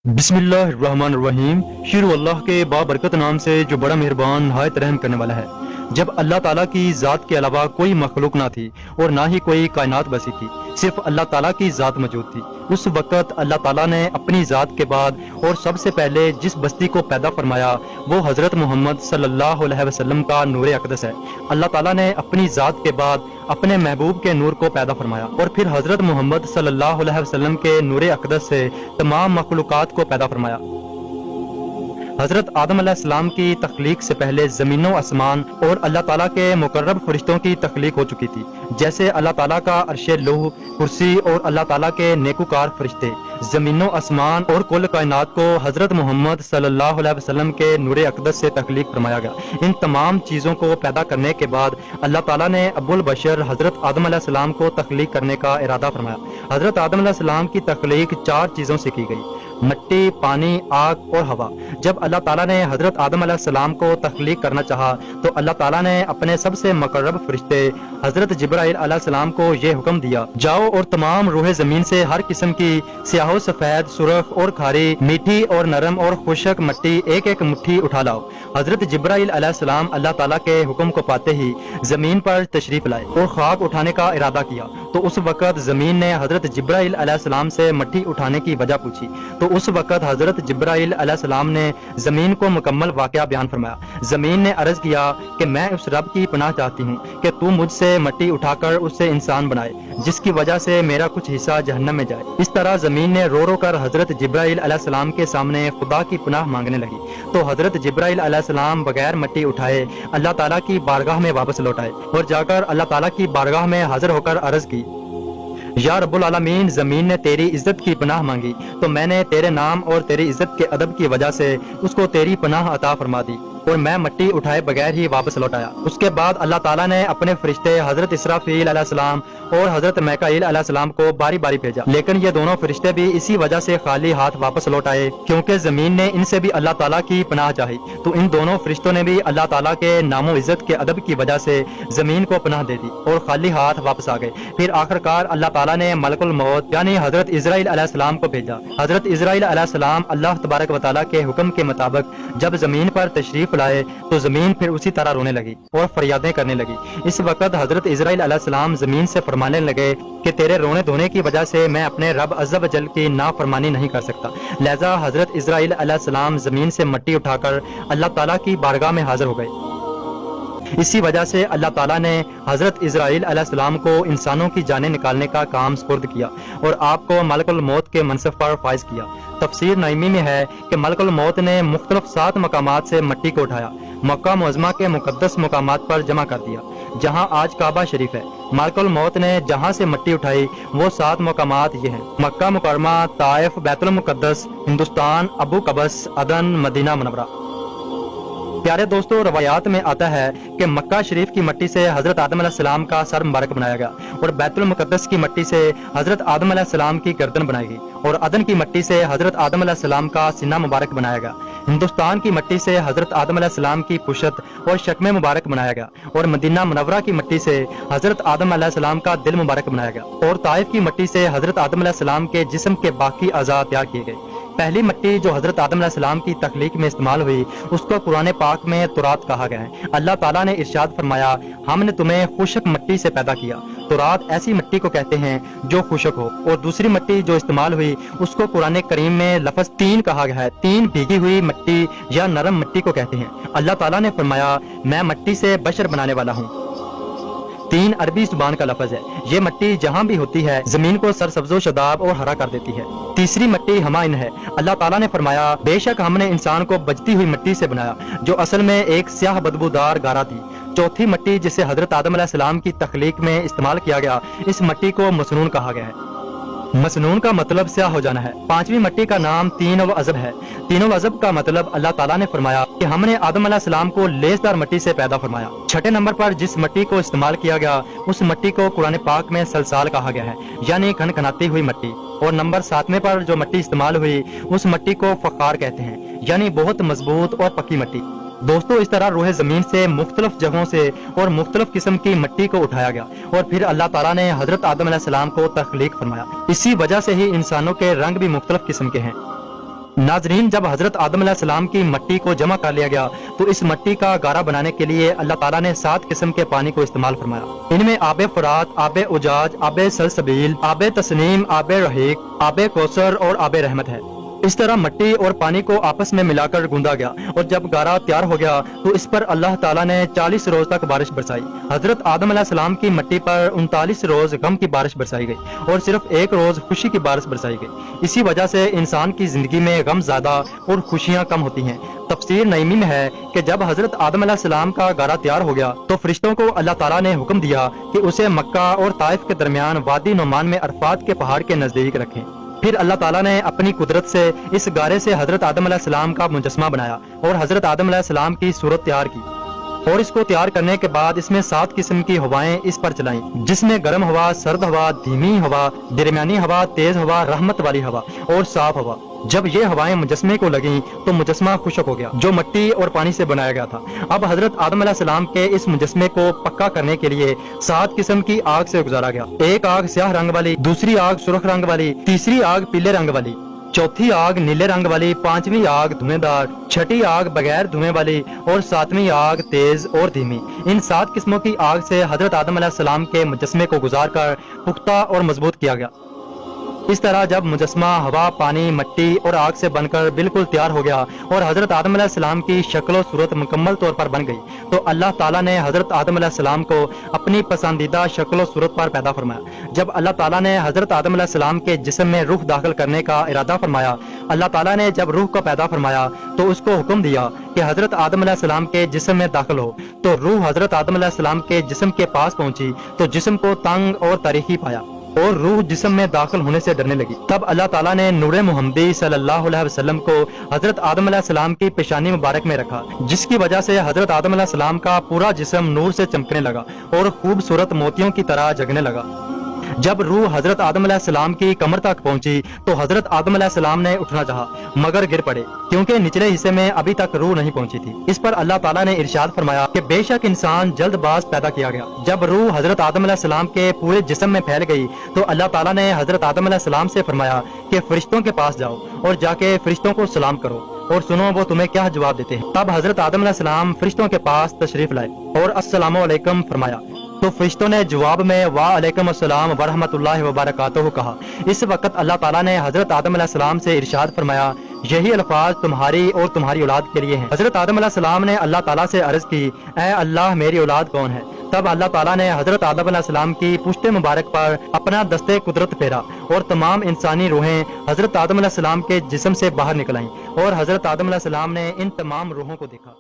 बिस्मिल्लाहिर्रहमानिर्रहीम। शुरू अल्लाह के बाबरकत नाम से जो बड़ा मेहरबान नहायत रहम करने वाला है। जब अल्लाह ताला की ज़ात के अलावा कोई मखलूक ना थी और ना ही कोई कायनात बसी थी, सिर्फ अल्लाह ताला की ज़ात मौजूद थी। उस वक़्त अल्लाह ताला ने अपनी ज़ात के बाद और सबसे पहले जिस बस्ती को पैदा फरमाया वो हज़रत मोहम्मद सल्लल्लाहु अलैहि वसल्लम का नूर अक़दस है। अल्लाह ताला ने अपनी ज़ात के बाद अपने महबूब के नूर को पैदा फरमाया और फिर हज़रत मोहम्मद सल्लल्लाहु अलैहि वसल्लम के नूर अक़दस से तमाम मखलूक़ात को पैदा फरमाया। हजरत आदम अलैहिस्सलाम की तख्लीक से पहले ज़मीनों आसमान और अल्लाह ताला के मुकर्रब फरिश्तों की तख्लीक हो चुकी थी, जैसे अल्लाह ताला का अर्शे लौह, कुर्सी और अल्लाह ताला के नेकुकार फरिश्ते। ज़मीनों आसमान और कुल कायनात को हजरत मोहम्मद सल्लल्लाहु अलैहि वसल्लम के नूर अक़दस से तख्लीक फरमाया गया। इन तमाम चीज़ों को पैदा करने के बाद अल्लाह ताला ने अबुल बशर हजरत आदम अलैहिस्सलाम को तख्लीक करने का इरादा फरमाया। हजरत आदम अलैहिस्सलाम की तख्लीक 4 चीज़ों से की गई: मिट्टी, पानी, आग और हवा। जब अल्लाह ताला ने हजरत आदम अलैहिस्सलाम को तख्लीक करना चाहा तो अल्लाह ताला ने अपने सबसे मुकर्रब फरिश्ते हजरत जिब्राइल अलैहिस्सलाम को ये हुक्म दिया, जाओ और तमाम रूह ज़मीन से हर किस्म की स्याहो सफेद, सुर्ख और खारी, मीठी और नरम और खुशक मट्टी एक एक मुट्ठी उठा लाओ। हजरत जिब्राइल अलैहिस्सलाम अल्लाह ताला के हुक्म को पाते ही जमीन पर तशरीफ लाए और खाक उठाने का इरादा किया। तो उस वक़्त जमीन ने हजरत जिब्राइल अलैहिस्सलाम से मट्टी उठाने की वजह पूछी। तो उस वक़्त हजरत जिब्राइल अलैहिस्सलाम ने जमीन को मुकम्मल वाक़या बयान फरमाया। जमीन ने अर्ज किया कि मैं उस रब की पनाह चाहती हूँ कि तू मुझसे मट्टी उठाकर उससे इंसान बनाए, जिसकी वजह से मेरा कुछ हिस्सा जहन्नम में जाए। इस तरह जमीन ने रो रो कर हजरत जिब्राइल अलैहिस्सलाम के सामने खुदा की पनाह मांगने लगी। तो हजरत जिब्राइल अलैहिस्सलाम बगैर मट्टी उठाए अल्लाह ताला की बारगाह में वापस लौट आए और जाकर अल्लाह ताला की बारगाह में हाजिर होकर अर्ज की, या रब्बुल आलमीन, जमीन ने तेरी इज्जत की पनाह मांगी तो मैंने तेरे नाम और तेरी इज्जत के अदब की वजह से उसको तेरी पनाह अता फरमा दी और मैं मट्टी उठाए बगैर ही वापस लौट आया। उसके बाद अल्लाह ताला ने अपने फरिश्ते हजरत इसराफील अलैहिस्सलाम और हजरत मैकाईल अलैहिस्सलाम को बारी बारी भेजा, लेकिन ये दोनों फरिश्ते भी इसी वजह से खाली हाथ वापस लौट आए क्योंकि जमीन ने इनसे भी अल्लाह ताला की पनाह चाही। तो इन दोनों फरिश्तों ने भी अल्लाह ताला के नामो इज्जत के अदब की वजह से जमीन को पनाह दे दी और खाली हाथ वापस आ गए। फिर आखिरकार अल्लाह ताला ने मलकुल मौत यानी हजरत इजराइल अलैहिस्सलाम को भेजा। हजरत इजराइल अलैहिस्सलाम अल्लाह तबारक व तआला के हुक्म के मुताबिक जब जमीन पर तशरीफ लाए तो जमीन फिर उसी तरह रोने लगी और फरियादें करने लगी। इस वक्त हजरत इजराइल अलैहिस्सलाम जमीन से फरमाने लगे कि तेरे रोने धोने की वजह से मैं अपने रब अज़्ज़ा व जल की नाफरमानी नहीं कर सकता। लिहाजा हजरत इजराइल अलैहिस्सलाम जमीन से मट्टी उठाकर अल्लाह ताला की बारगाह में हाजिर हो गए। इसी वजह से अल्लाह ताला ने हजरत इजराइल अलैहिस्सलाम को इंसानों की जानें निकालने का काम सुपुर्द किया और आपको मलकुल मौत के मनसब पर फाइज किया। तफसीर नईमी में है कि मलकुल मौत ने मुख्तलिफ 7 मकामात से मट्टी को उठाया, मक्का मुअज़्ज़मा के मुकद्दस मकामात पर जमा कर दिया जहां आज काबा शरीफ है। मलकुल मौत ने जहां से मट्टी उठाई वो 7 मकामात ये हैं: मक्का मुकर्रमा, ताइफ, बैतुल मुकद्दस, हिंदुस्तान, अबू कबस, अदन, मदीना मुनव्वरा। प्यारे दोस्तों, रवायात में आता है कि मक्का शरीफ की मट्टी से हजरत आदम अलैहिस्सलाम का सर मुबारक बनाया गया और बैतुल मुकद्दस की मट्टी से हजरत आदम अलैहिस्सलाम की गर्दन बनाई गई और अदन की मट्टी से हजरत आदम अलैहिस्सलाम का सीना मुबारक बनाया गया। हिंदुस्तान की मट्टी से हजरत आदम अलैहिस्सलाम की पुशत और शक्म मुबारक बनाया गया और मदीना मुनव्वरा की मट्टी से हजरत आदम अलैहिस्सलाम का दिल मुबारक बनाया गया और ताइफ की मट्टी से हजरत आदम अलैहिस्सलाम के जिस्म के बाकी अज़ा तैयार किए गए। पहली मट्टी जो हजरत आदम अलैहिस्सलाम की तख्लीक में इस्तेमाल हुई उसको कुरान पाक में तुरात कहा गया है। अल्लाह ताला ने इरशाद फरमाया, हमने तुम्हें खुशक मट्टी से पैदा किया। तुरात ऐसी मट्टी को कहते हैं जो खुशक हो। और दूसरी मट्टी जो इस्तेमाल हुई उसको कुरान करीम में लफ्ज़ तीन कहा गया है। तीन भीगी हुई मट्टी या नरम मट्टी को कहते हैं। अल्लाह ताला ने फरमाया, मैं मट्टी से बशर बनाने वाला हूँ। तीन अरबी जुबान का लफ्ज है। ये मट्टी जहाँ भी होती है जमीन को सरसब्जो शदाब और हरा कर देती है। तीसरी मट्टी हमाइन है। अल्लाह ताला ने फरमाया, बेशक हमने इंसान को बजती हुई मट्टी से बनाया जो असल में एक स्याह बदबूदार गारा थी। चौथी मट्टी जिसे हजरत आदम अलैहिस्सलाम की तख्लीक में इस्तेमाल किया गया, इस मट्टी को मसनून कहा गया है। मसनून का मतलब स्याह हो जाना है। पांचवी मट्टी का नाम तीन व अज़ब है। तीनों अज़ब का मतलब अल्लाह ताला ने फरमाया कि हमने आदम अलैहिस्सलाम को लेसदार मट्टी से पैदा फरमाया। छठे नंबर पर जिस मट्टी को इस्तेमाल किया गया उस मट्टी को कुरान पाक में सलसाल कहा गया है, यानी खनखनाती हुई मट्टी। और नंबर 7वें पर जो मट्टी इस्तेमाल हुई उस मट्टी को फखार कहते हैं, यानी बहुत मजबूत और पक्की मट्टी। दोस्तों, इस तरह रूह जमीन से मुख्तलिफ जगहों से और मुख्तलिफ किस्म की मिट्टी को उठाया गया और फिर अल्लाह ताला ने हजरत आदम अलैहिस्सलाम को तख्लीक फरमाया। इसी वजह से ही इंसानों के रंग भी मुख्तलिफ किस्म के हैं। नाजरीन, जब हजरत आदम अलैहिस्सलाम की मट्टी को जमा कर लिया गया तो इस मट्टी का गारा बनाने के लिए अल्लाह ताला ने 7 किस्म के पानी को इस्तेमाल फरमाया। इनमें आबे फुरात, आबे उजाज, आबे सलसबील, आबे तस्नीम, आबे रहीक, आबे कौसर और आबे रहमत है। इस तरह मट्टी और पानी को आपस में मिलाकर गूंदा गया और जब गारा तैयार हो गया तो इस पर अल्लाह ताला ने 40 रोज तक बारिश बरसाई। हजरत आदम अलैहिस्सलाम की मट्टी पर 39 रोज गम की बारिश बरसाई गई और सिर्फ एक रोज खुशी की बारिश बरसाई गई। इसी वजह से इंसान की जिंदगी में गम ज्यादा और खुशियां कम होती हैं। तफसीर नईमी में है कि जब हजरत आदम अलैहिस्सलाम का गारा तैयार हो गया तो फरिश्तों को अल्लाह ताला ने हुक्म दिया कि उसे मक्का और ताइफ के दरमियान वादी नोमान में अरफात के पहाड़ के नजदीक रखें। फिर अल्लाह ताला ने अपनी कुदरत से इस गारे से हजरत आदम अलैहिस्सलाम का मुजस्मा बनाया और हजरत आदम अलैहिस्सलाम की सूरत तैयार की और इसको तैयार करने के बाद इसमें 7 किस्म की हवाएं इस पर चलाई, जिसमें गर्म हवा, सर्द हवा, धीमी हवा, दरमियानी हवा, तेज हवा, रहमत वाली हवा और साफ हवा। जब ये हवाएं मुजस्मे को लगीं तो मुजस्मा खुशक हो गया जो मट्टी और पानी से बनाया गया था। अब हजरत आदम अलैहिस्सलाम के इस मुजस्मे को पक्का करने के लिए 7 किस्म की आग से गुजारा गया। एक आग स्याह रंग वाली, दूसरी आग सुर्ख रंग वाली, तीसरी आग पीले रंग वाली, चौथी आग नीले रंग वाली, पांचवी आग धुएंदार, छठी आग बगैर धुएं वाली और सातवीं आग तेज और धीमी। इन 7 किस्मों की आग से हजरत आदम अलैहिस्सलाम के मुजस्मे को गुजार कर पुख्ता और मजबूत किया गया। इस तरह जब मुजस्मा हवा, पानी, मट्टी और आग से बनकर बिल्कुल तैयार हो गया और हजरत आदम अलैहिस्सलाम की शक्ल और सूरत मुकम्मल तौर पर बन गई तो अल्लाह ताला ने हजरत आदम अलैहिस्सलाम को अपनी पसंदीदा शक्ल और सूरत पर पैदा फरमाया। जब अल्लाह ताला ने हजरत आदम अलैहिस्सलाम के जिस्म में रूह दाखिल करने का इरादा फरमाया, अल्लाह ताला ने जब रूह को पैदा फरमाया तो उसको हुक्म दिया कि हजरत आदम अलैहिस्सलाम के जिस्म में दाखिल हो। तो रूह हजरत आदम अलैहिस्सलाम के जिस्म के पास पहुंची तो जिस्म को तंग और तारीखी पाया और रूह जिस्म में दाखिल होने से डरने लगी। तब अल्लाह ताला ने नूरे मुहम्मदी सल्लल्लाहु अलैहि वसल्लम को हजरत आदम अलैहिस्सलाम की पेशानी मुबारक में रखा, जिसकी वजह से हजरत आदम अलैहिस्सलाम का पूरा जिस्म नूर से चमकने लगा और खूबसूरत मोतियों की तरह जगने लगा। जब रूह हजरत आदम अलैहिस्सलाम की कमर तक पहुंची तो हजरत आदम अलैहिस्सलाम ने उठना चाहा मगर गिर पड़े क्योंकि निचले हिस्से में अभी तक रूह नहीं पहुंची थी। इस पर अल्लाह ताला ने इरशाद फरमाया कि बेशक इंसान जल्दबाज पैदा किया गया। जब रूह हजरत आदम अलैहिस्सलाम के पूरे जिस्म में फैल गई तो अल्लाह ताला ने हजरत आदम अलैहिस्सलाम से फरमाया कि फरिश्तों के पास जाओ और जाके फरिश्तों को सलाम करो और सुनो वो तुम्हें क्या जवाब देते हैं। तब हजरत आदम अलैहिस्सलाम फरिश्तों के पास तशरीफ लाए और अस्सलामु अलैकुम फरमाया तो फरिश्तों ने जवाब में वालेकुम अस्सलाम व रहमतुल्लाहि व बरकातुहू कहा। इस वक्त अल्लाह ताला ने हजरत आदम अलैहिस्सलाम से इरशाद फरमाया, यही अल्फाज तुम्हारी और तुम्हारी औलाद के लिए हैं। हजरत आदम अलैहिस्सलाम ने अल्लाह ताला से अर्ज की, ऐ अल्लाह मेरी औलाद कौन है? तब अल्लाह ताला ने हजरत आदम अलैहिस्सलाम की पुश्ते मुबारक पर अपना दस्ते कुदरत फेरा और तमाम इंसानी रूहें हजरत आदम अलैहिस्सलाम के जिस्म से बाहर निकल आईं और हजरत आदम अलैहिस्सलाम ने इन तमाम रूहों को देखा।